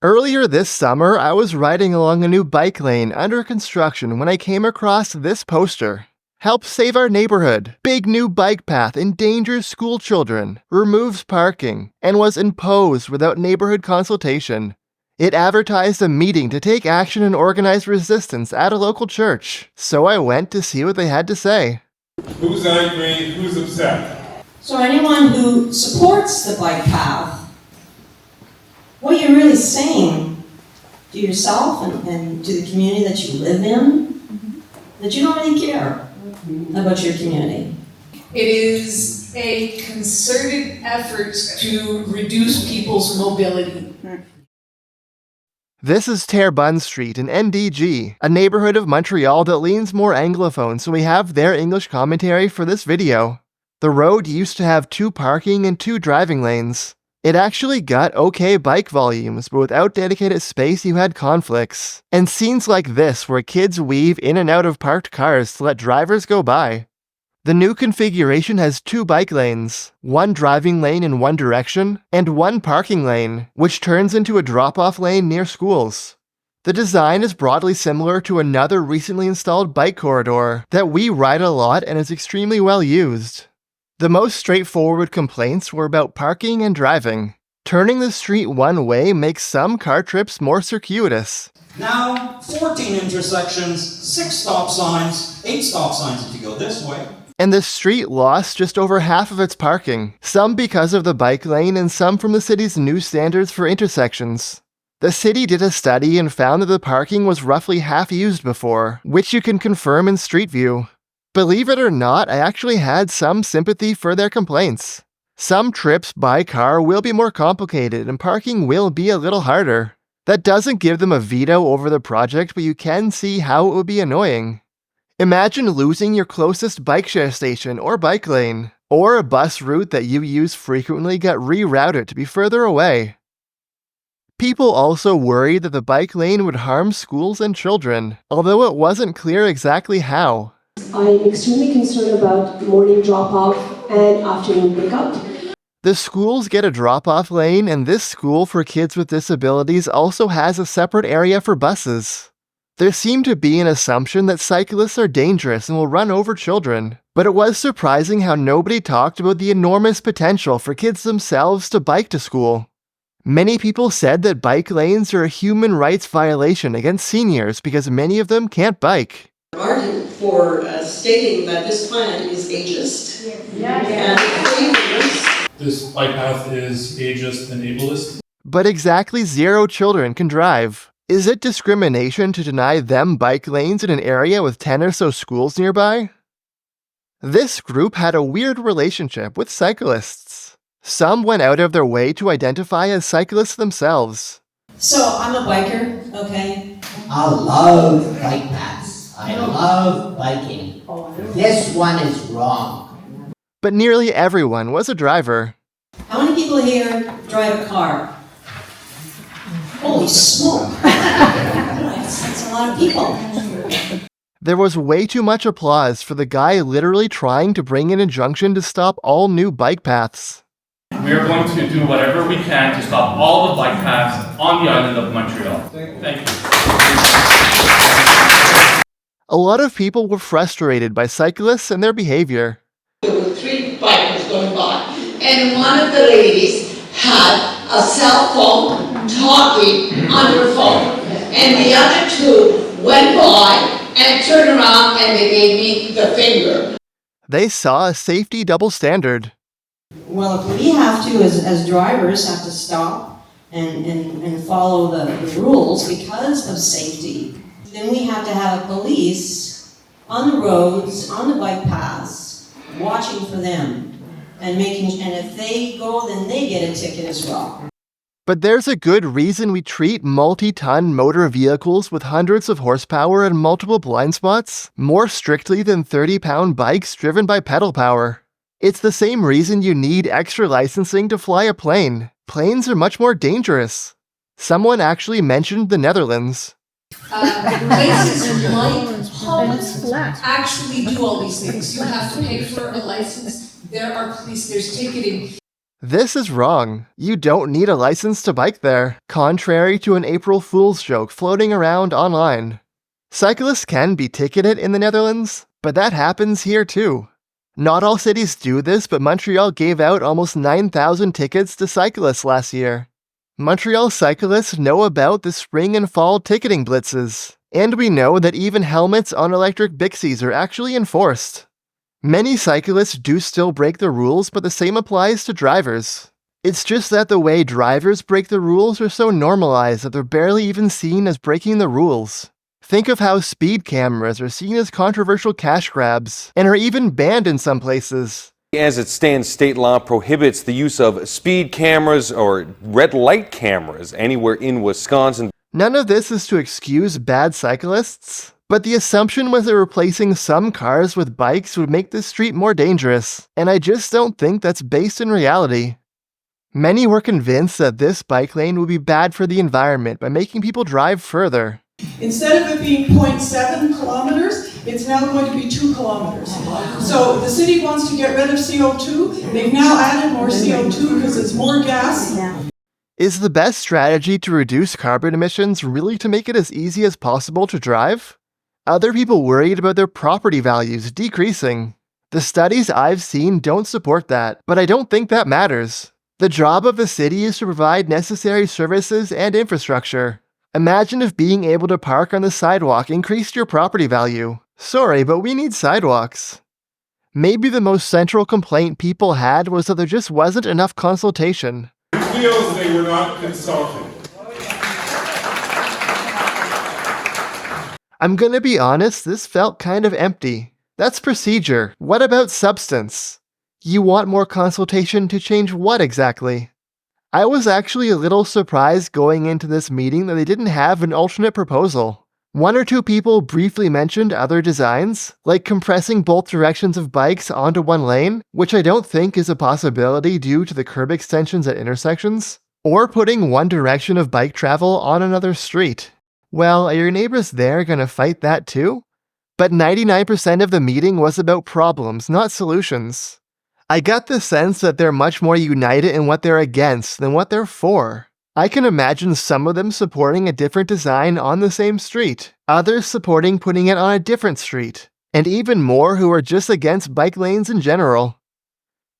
Earlier this summer, I was riding along a new bike lane under construction when I came across this poster. Help save our neighborhood. Big new bike path endangers schoolchildren, removes parking, and was imposed without neighborhood consultation. It advertised a meeting to take action and organize resistance at a local church, so I went to see what they had to say. Who's angry? Who's upset? So anyone who supports the bike path, what you're really saying to yourself and to the community that you live in, that you don't really care about your community. It is a concerted effort to reduce people's mobility. This is Tbun Street in NDG, a neighborhood of Montreal that leans more Anglophone, so we have their English commentary for this video. The road used to have 2 parking and 2 driving lanes. It actually got okay bike volumes, but without dedicated space you had conflicts. And scenes like this where kids weave in and out of parked cars to let drivers go by. The new configuration has 2 bike lanes, 1 driving lane in one direction, and 1 parking lane, which turns into a drop-off lane near schools. The design is broadly similar to another recently installed bike corridor that we ride a lot and is extremely well used. The most straightforward complaints were about parking and driving. Turning the street one way makes some car trips more circuitous. Now, 14 intersections, 6 stop signs, 8 stop signs if you go this way. And the street lost just over half of its parking, some because of the bike lane and some from the city's new standards for intersections. The city did a study and found that the parking was roughly half used before, which you can confirm in Street View. Believe it or not, I actually had some sympathy for their complaints. Some trips by car will be more complicated and parking will be a little harder. That doesn't give them a veto over the project, but you can see how it would be annoying. Imagine losing your closest bike share station or bike lane, or a bus route that you use frequently got rerouted to be further away. People also worried that the bike lane would harm schools and children, although it wasn't clear exactly how. I'm extremely concerned about morning drop-off and afternoon pickup. The schools get a drop-off lane, and this school for kids with disabilities also has a separate area for buses. There seemed to be an assumption that cyclists are dangerous and will run over children, but it was surprising how nobody talked about the enormous potential for kids themselves to bike to school. Many people said that bike lanes are a human rights violation against seniors because many of them can't bike. Argued for stating that this plan is ageist. And This bike path is ageist and ableist. But exactly 0 children can drive. Is it discrimination to deny them bike lanes in an area with 10 or so schools nearby? This group had a weird relationship with cyclists. Some went out of their way to identify as cyclists themselves. So I'm a biker, okay? I love bike paths. I love biking. This one is wrong. But nearly everyone was a driver. How many people here drive a car? Holy smoke! That's a lot of people. There was way too much applause for the guy literally trying to bring an injunction to stop all new bike paths. We are going to do whatever we can to stop all the bike paths on the island of Montreal. Thank you. A lot of people were frustrated by cyclists and their behavior. there were 3 bikers going by, and one of the ladies had a cell phone talking on her phone, and the other 2 went by and turned around and they gave me the finger. They saw a safety double standard. Well, if we have to, as drivers, have to stop and follow the rules because of safety, then we have to have police on the roads, on the bike paths, watching for them and if they go, then they get a ticket as well. But there's a good reason we treat multi-ton motor vehicles with hundreds of horsepower and multiple blind spots more strictly than 30-pound bikes driven by pedal power. It's the same reason you need extra licensing to fly a plane. Planes are much more dangerous. Someone actually mentioned the Netherlands. Places like Holland actually do all these things. You have to pay for a license. There are police, there's ticketing. This is wrong. You don't need a license to bike there, contrary to an April Fool's joke floating around online. Cyclists can be ticketed in the Netherlands, but that happens here too. Not all cities do this, but Montreal gave out almost 9,000 tickets to cyclists last year. Montreal cyclists know about the spring and fall ticketing blitzes, and we know that even helmets on electric bixies are actually enforced. Many cyclists do still break the rules, but the same applies to drivers. It's just that the way drivers break the rules are so normalized that they're barely even seen as breaking the rules. Think of how speed cameras are seen as controversial cash grabs, and are even banned in some places. As it stands, state law prohibits the use of speed cameras or red light cameras anywhere in Wisconsin. None of this is to excuse bad cyclists, but the assumption was that replacing some cars with bikes would make the street more dangerous, and I just don't think that's based in reality. Many were convinced that this bike lane would be bad for the environment by making people drive further. Instead of it being 0.7 kilometers, it's now going to be 2 kilometers. So the city wants to get rid of CO2. They've now added more CO2 because it's more gas. Is the best strategy to reduce carbon emissions really to make it as easy as possible to drive? Other people worried about their property values decreasing. The studies I've seen don't support that, but I don't think that matters. The job of the city is to provide necessary services and infrastructure. Imagine if being able to park on the sidewalk increased your property value. Sorry, but we need sidewalks. Maybe the most central complaint people had was that there just wasn't enough consultation. It feels they were not consulted. I'm gonna be honest, this felt kind of empty. That's procedure. What about substance? You want more consultation to change what exactly? I was actually a little surprised going into this meeting that they didn't have an alternate proposal. One or two people briefly mentioned other designs, like compressing both directions of bikes onto one lane, which I don't think is a possibility due to the curb extensions at intersections, or putting one direction of bike travel on another street. Well, are your neighbors there gonna fight that too? But 99% of the meeting was about problems, not solutions. I got the sense that they're much more united in what they're against than what they're for. I can imagine some of them supporting a different design on the same street, others supporting putting it on a different street, and even more who are just against bike lanes in general.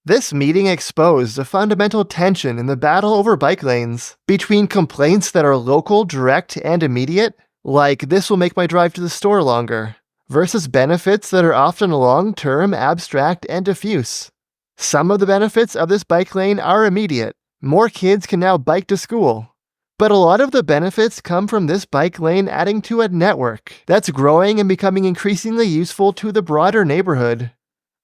This meeting exposed a fundamental tension in the battle over bike lanes between complaints that are local, direct, and immediate, like this will make my drive to the store longer, versus benefits that are often long-term, abstract, and diffuse. Some of the benefits of this bike lane are immediate. More kids can now bike to school. But a lot of the benefits come from this bike lane adding to a network that's growing and becoming increasingly useful to the broader neighborhood.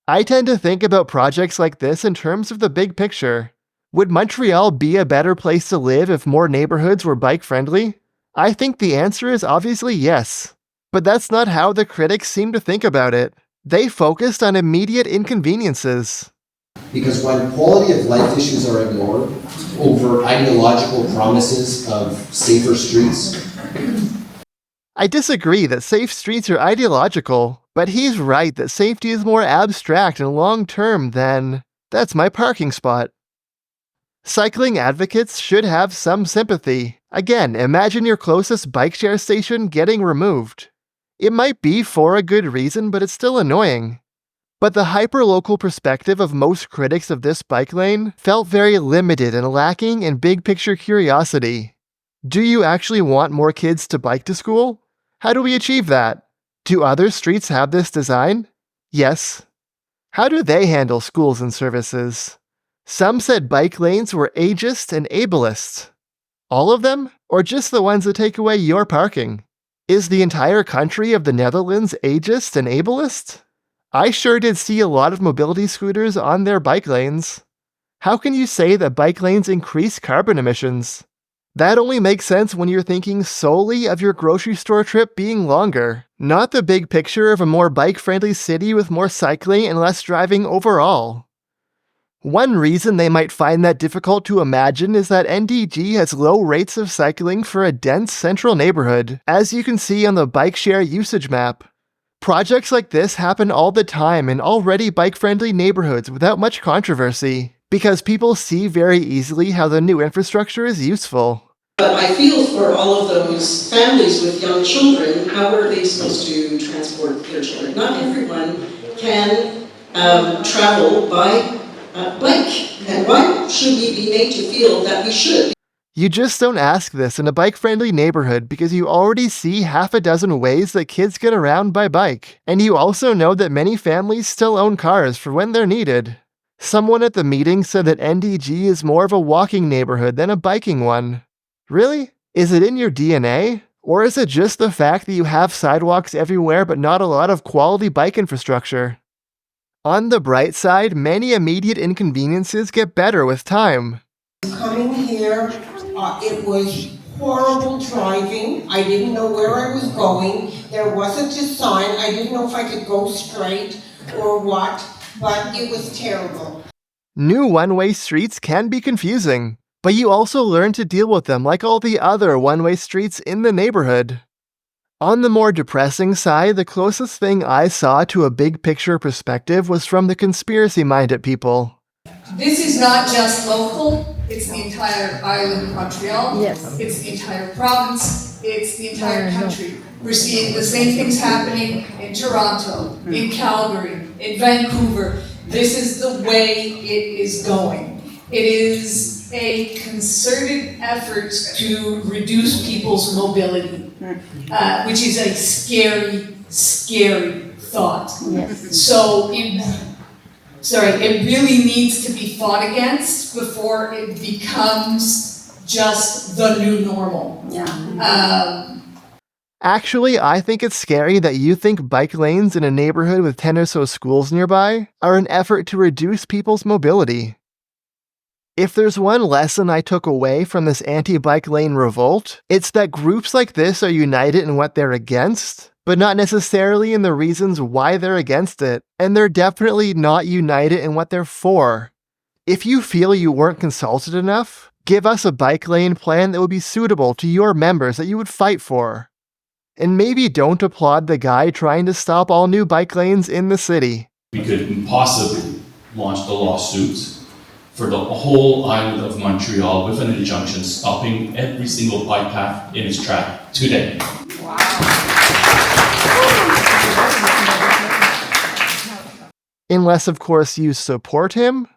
I tend to think about projects like this in terms of the big picture. Would Montreal be a better place to live if more neighborhoods were bike-friendly? I think the answer is obviously yes. But that's not how the critics seem to think about it. They focused on immediate inconveniences. Because when quality of life issues are ignored over ideological promises of safer streets. I disagree that safe streets are ideological, but he's right that safety is more abstract and long-term than, that's my parking spot. Cycling advocates should have some sympathy. Again, imagine your closest bike share station getting removed. It might be for a good reason, but it's still annoying. But the hyper-local perspective of most critics of this bike lane felt very limited and lacking in big-picture curiosity. Do you actually want more kids to bike to school? How do we achieve that? Do other streets have this design? Yes. How do they handle schools and services? Some said bike lanes were ageist and ableist. All of them? Or just the ones that take away your parking? Is the entire country of the Netherlands ageist and ableist? I sure did see a lot of mobility scooters on their bike lanes. How can you say that bike lanes increase carbon emissions? That only makes sense when you're thinking solely of your grocery store trip being longer, not the big picture of a more bike-friendly city with more cycling and less driving overall. One reason they might find that difficult to imagine is that NDG has low rates of cycling for a dense central neighborhood, as you can see on the bike share usage map. Projects like this happen all the time in already bike-friendly neighborhoods without much controversy. because people see very easily how the new infrastructure is useful. But I feel for all of those families with young children, how are they supposed to transport their children? Not everyone can travel by bike. And why should we be made to feel that we should? You just don't ask this in a bike-friendly neighborhood because you already see half a dozen ways that kids get around by bike. And you also know that many families still own cars for when they're needed. Someone at the meeting said that NDG is more of a walking neighborhood than a biking one. Really? Is it in your DNA? Or is it just the fact that you have sidewalks everywhere but not a lot of quality bike infrastructure? On the bright side, many immediate inconveniences get better with time. Coming here, it was horrible driving. I didn't know where I was going. There wasn't a sign. I didn't know if I could go straight or what, but it was terrible. New one-way streets can be confusing, but you also learn to deal with them like all the other one-way streets in the neighborhood. On the more depressing side, the closest thing I saw to a big picture perspective was from the conspiracy-minded people. This is not just local, it's the entire island of Montreal. Yes. It's the entire province, it's the entire country. We're seeing the same things happening in Toronto, in Calgary, in Vancouver. This is the way it is going. It is a concerted effort to reduce people's mobility, which is a scary, scary thought. Yes. So it really needs to be fought against before it becomes just the new normal. Yeah. Actually, I think it's scary that you think bike lanes in a neighborhood with 10 or so schools nearby are an effort to reduce people's mobility. If there's one lesson I took away from this anti-bike lane revolt, it's that groups like this are united in what they're against, but not necessarily in the reasons why they're against it, and they're definitely not united in what they're for. If you feel you weren't consulted enough, give us a bike lane plan that would be suitable to your members that you would fight for. And maybe don't applaud the guy trying to stop all new bike lanes in the city. We could possibly launch the lawsuit for the whole island of Montreal with an injunction stopping every single bike path in its track today. Wow. Unless, of course, you support him.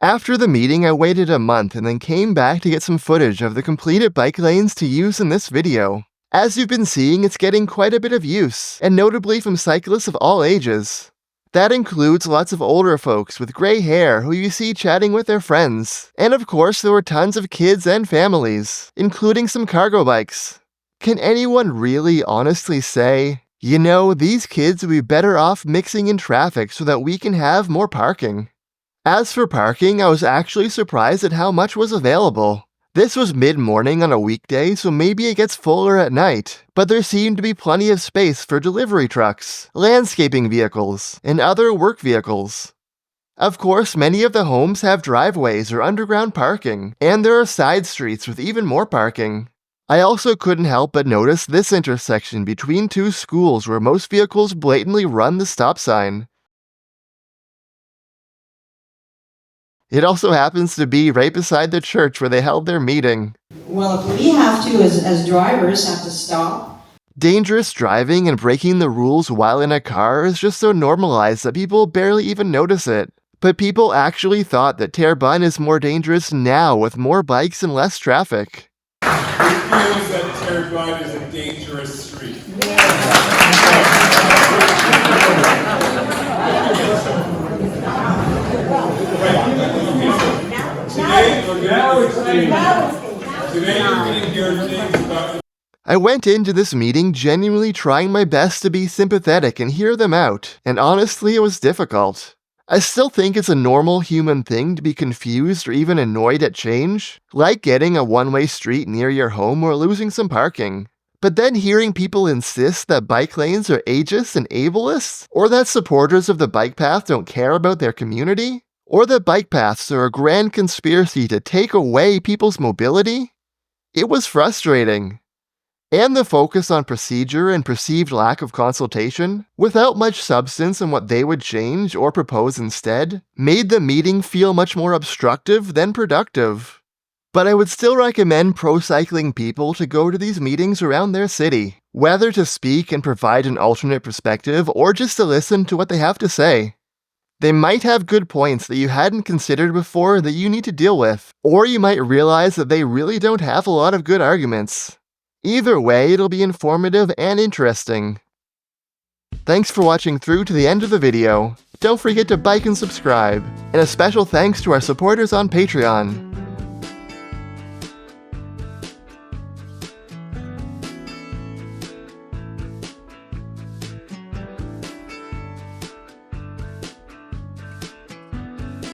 After the meeting, I waited a month and then came back to get some footage of the completed bike lanes to use in this video. As you've been seeing, it's getting quite a bit of use, and notably from cyclists of all ages. That includes lots of older folks with gray hair who you see chatting with their friends. And of course, there were tons of kids and families, including some cargo bikes. Can anyone really honestly say, you know, these kids would be better off mixing in traffic so that we can have more parking? As for parking, I was actually surprised at how much was available. This was mid-morning on a weekday, so maybe it gets fuller at night, but there seemed to be plenty of space for delivery trucks, landscaping vehicles, and other work vehicles. Of course, many of the homes have driveways or underground parking, and there are side streets with even more parking. I also couldn't help but notice this intersection between two schools where most vehicles blatantly run the stop sign. It also happens to be right beside the church where they held their meeting. Well, if we have to, as drivers, have to stop. Dangerous driving and breaking the rules while in a car is just so normalized that people barely even notice it. But people actually thought that Tbun is more dangerous now with more bikes and less traffic. It feels that Tbun is a dangerous street. Today you're going to hear things about... I went into this meeting genuinely trying my best to be sympathetic and hear them out, and honestly it was difficult. I still think it's a normal human thing to be confused or even annoyed at change, like getting a one-way street near your home or losing some parking. But then hearing people insist that bike lanes are ageist and ableist, or that supporters of the bike path don't care about their community, or that bike paths are a grand conspiracy to take away people's mobility, it was frustrating. And the focus on procedure and perceived lack of consultation, without much substance in what they would change or propose instead, made the meeting feel much more obstructive than productive. But I would still recommend pro-cycling people to go to these meetings around their city, whether to speak and provide an alternate perspective or just to listen to what they have to say. They might have good points that you hadn't considered before that you need to deal with, or you might realize that they really don't have a lot of good arguments. Either way, it'll be informative and interesting. Thanks for watching through to the end of the video. Don't forget to like and subscribe, and a special thanks to our supporters on Patreon.